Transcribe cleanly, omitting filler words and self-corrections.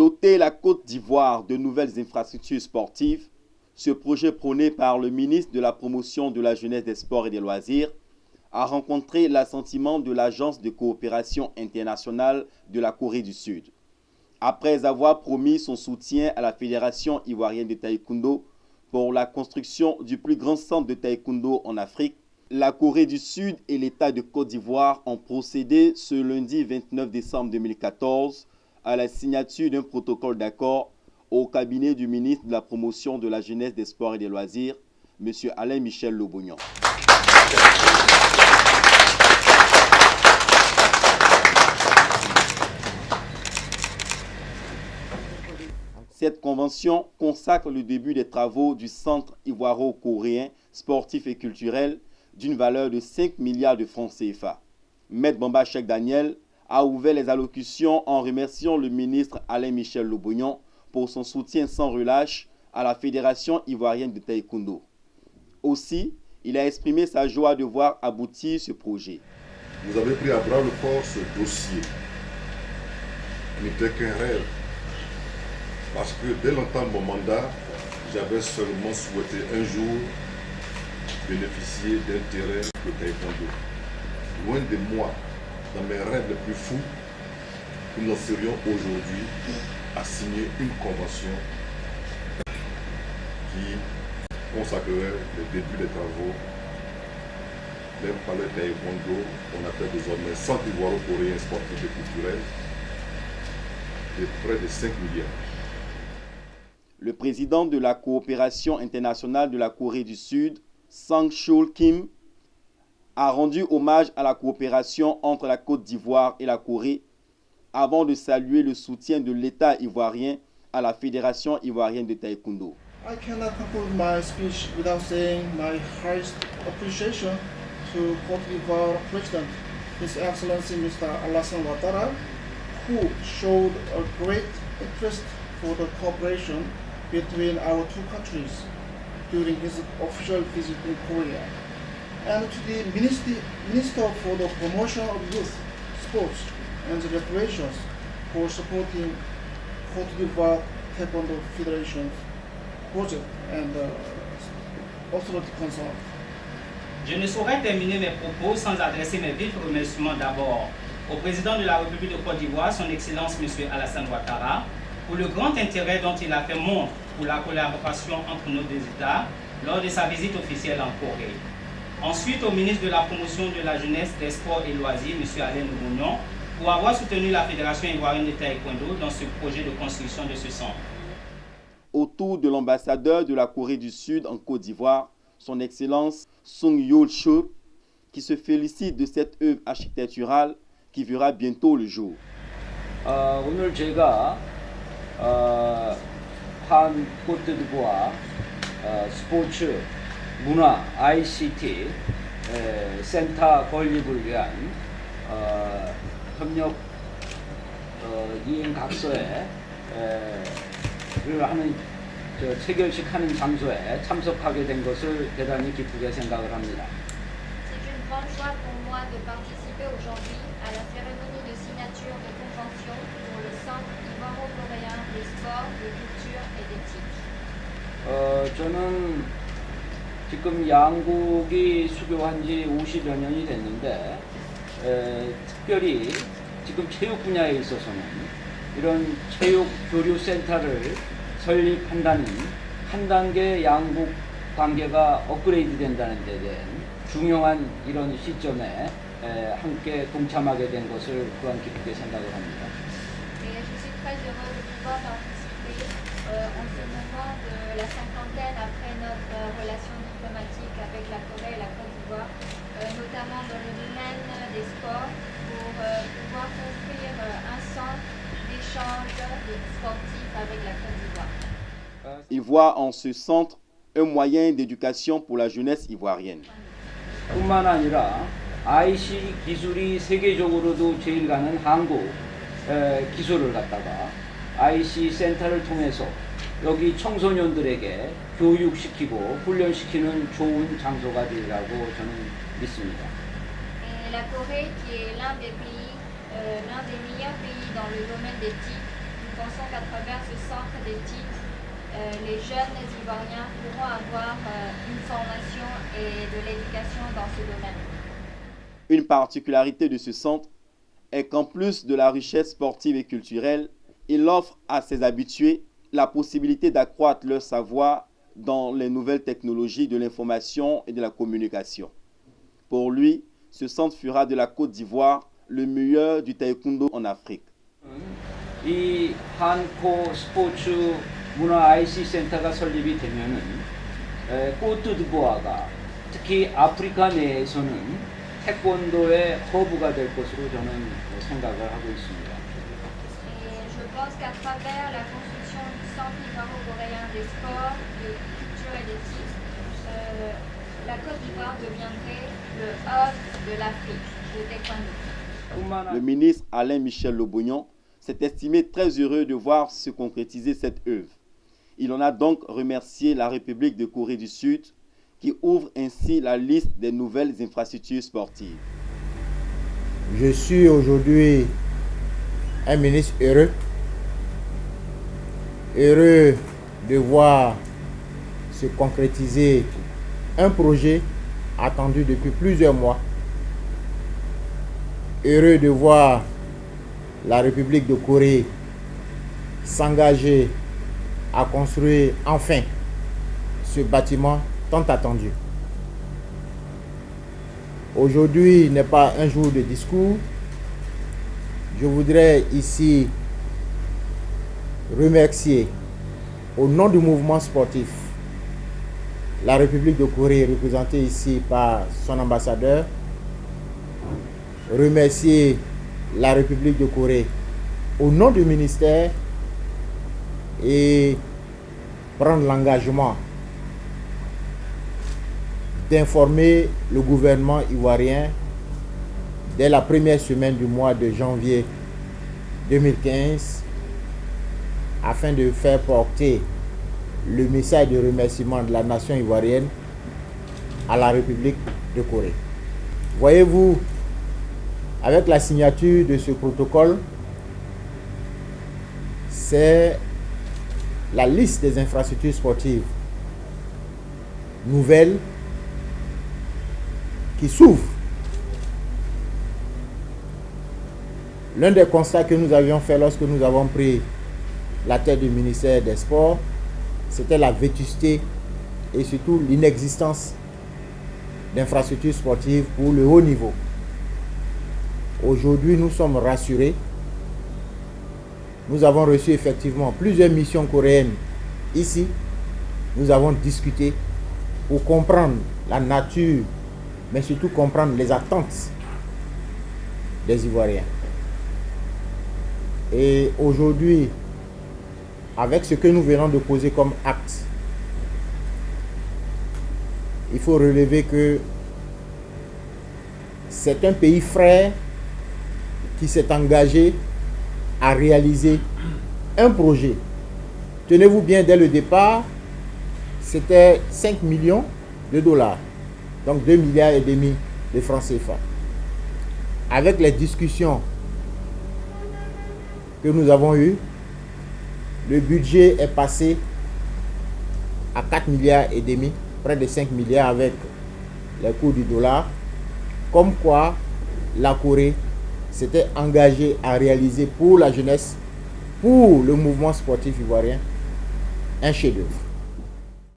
Doter la Côte d'Ivoire de nouvelles infrastructures sportives, ce projet prôné par le ministre de la Promotion de la Jeunesse, des Sports et des Loisirs a rencontré l'assentiment de l'Agence de coopération internationale de la Corée du Sud. Après avoir promis son soutien à la Fédération ivoirienne de taekwondo pour la construction du plus grand centre de taekwondo en Afrique, la Corée du Sud et l'État de Côte d'Ivoire ont procédé ce lundi 29 décembre 2014 à la signature d'un protocole d'accord au cabinet du ministre de la Promotion de la Jeunesse, des Sports et des Loisirs, M. Alain Michel Lobognon. Cette convention consacre le début des travaux du Centre ivoiro-coréen sportif et culturel d'une valeur de 5 milliards de francs CFA. Maître Bamba Cheikh Daniel a ouvert les allocutions en remerciant le ministre Alain Michel Lobognon pour son soutien sans relâche à la Fédération ivoirienne de taekwondo. Aussi, il a exprimé sa joie de voir aboutir ce projet. Vous avez pris à bras le corps ce dossier, qui n'était qu'un rêve. Parce que dès longtemps de mon mandat, j'avais seulement souhaité un jour bénéficier d'un terrain de taekwondo. Loin de moi, dans mes rêves les plus fous, nous en serions aujourd'hui à signer une convention qui consacrerait le début des travaux d'un palais taekwondo qu'on appelle désormais Centre ivoiro-coréen sportif et culturel de près de 5 milliards. Le président de la coopération internationale de la Corée du Sud, Sang-Chul Kim, a rendu hommage à la coopération entre la Côte d'Ivoire et la Corée avant de saluer le soutien de l'État ivoirien à la Fédération ivoirienne de taekwondo. I cannot conclude my speech without saying my highest appreciation to Côte d'Ivoire President, His Excellency Mr. Alassane Ouattara, who showed a great interest for the cooperation between our two countries during his official visit in Korea, and to the Minister for the Promotion of Youth, Sports and Recreations for supporting Côte d'Ivoire Taekwondo Federation's project and authority concerned. Je ne saurais terminer mes propos sans adresser mes vifs remerciements d'abord au président de la République de Côte d'Ivoire, son Excellence M. Alassane Ouattara, pour le grand intérêt dont il a fait montre pour la collaboration entre nos deux États lors de sa visite officielle en Corée. Ensuite, au ministre de la Promotion de la Jeunesse, des Sports et Loisirs, M. Alain Lobognon, pour avoir soutenu la Fédération ivoirienne de taekwondo dans ce projet de construction de ce centre. Autour de l'ambassadeur de la Corée du Sud en Côte d'Ivoire, son Excellence Sung Yul-chul, qui se félicite de cette œuvre architecturale qui verra bientôt le jour. 오늘 제가 한 côte-d'Ivoire 스포츠, 문화, ICT 센터 건립을 위한 협력 이행 각서에 하는 체결식하는 장소에 참석하게 된 것을 대단히 기쁘게 생각을 합니다. C'est une grande joie pour moi de participer aujourd'hui à la cérémonie de signature de convention pour le Centre ivoiro-coréen des sports, de culture et d'éthique. 저는 지금 양국이 수교한 지 50여 년이 됐는데 특별히 지금 체육 분야에 있어서는 이런 체육 교류 센터를 설립한다는 한 단계 양국 관계가 업그레이드 된다는 데 대한 중요한 이런 시점에 함께 동참하게 된 것을 또한 기쁘게 생각을 합니다. Et je suis très heureux de pouvoir participer en ce moment de la cinquantaine après notre relation diplomatique avec la Corée et la Côte d'Ivoire, notamment dans le domaine des sports, pour pouvoir construire un centre d'échange sportif avec la Côte d'Ivoire. Il voit en ce centre un moyen d'éducation pour la jeunesse ivoirienne. 뿐만 아니라 IC 기술이 세계적으로도 제일 가는 한국 기술을 갖다가 IC 센터를 통해서 여기 청소년들에게 교육시키고 훈련시키는 좋은 장소가 되리라고 저는 믿습니다. Et la Corée, qui est l'un des meilleurs pays dans le domaine d'éthique, pensons qu'à travers ce centre d'éthique, les jeunes Ivoiriens pourront avoir une formation et de l'éducation dans ce domaine. Une particularité de ce centre est qu'en plus de la richesse sportive et culturelle, il offre à ses habitués la possibilité d'accroître leur savoir dans les nouvelles technologies de l'information et de la communication. Pour lui, ce centre fera de la Côte d'Ivoire le meilleur du taekwondo en Afrique. 이 한코 스포츠 문화 IC 센터가 설립이 되면은 코트디부아가 특히 아프리카 내에서는 태권도의 허브가 될 것으로 저는 생각을 하고 있습니다. Et je pense qu'à travers la construction du Centre ivoiro-coréen des sports, de culture et d'éthique, la Côte d'Ivoire deviendrait le hub de l'Afrique de taekwondo. Le ministre Alain Michel Lobognon s'est estimé très heureux de voir se concrétiser cette œuvre. Il en a donc remercié la République de Corée du Sud qui ouvre ainsi la liste des nouvelles infrastructures sportives. Je suis aujourd'hui un ministre heureux de voir se concrétiser un projet attendu depuis plusieurs mois, heureux de voir la République de Corée s'engager à construire enfin ce bâtiment tant attendu. Aujourd'hui n'est pas un jour de discours. Je voudrais ici remercier au nom du mouvement sportif la République de Corée représentée ici par son ambassadeur, remercier la République de Corée au nom du ministère et prendre l'engagement d'informer le gouvernement ivoirien dès la première semaine du mois de janvier 2015 afin de faire porter le message de remerciement de la nation ivoirienne à la République de Corée. Voyez-vous, avec la signature de ce protocole, c'est la liste des infrastructures sportives nouvelles qui s'ouvre. L'un des constats que nous avions fait lorsque nous avons pris la tête du ministère des Sports, c'était la vétusté et surtout l'inexistence d'infrastructures sportives pour le haut niveau. Aujourd'hui, nous sommes rassurés. Nous avons reçu effectivement plusieurs missions coréennes ici. Nous avons discuté pour comprendre la nature, mais surtout comprendre les attentes des Ivoiriens. Et aujourd'hui, avec ce que nous venons de poser comme acte, il faut relever que c'est un pays frère qui s'est engagé à réaliser un projet. Tenez-vous bien, dès le départ, c'était 5 millions de dollars, donc 2,5 milliards de francs CFA. Avec les discussions que nous avons eues, le budget est passé à 4,5 milliards, près de 5 milliards avec les cours du dollar, comme quoi la Corée s'était engagée à réaliser pour la jeunesse, pour le mouvement sportif ivoirien, un chef-d'œuvre.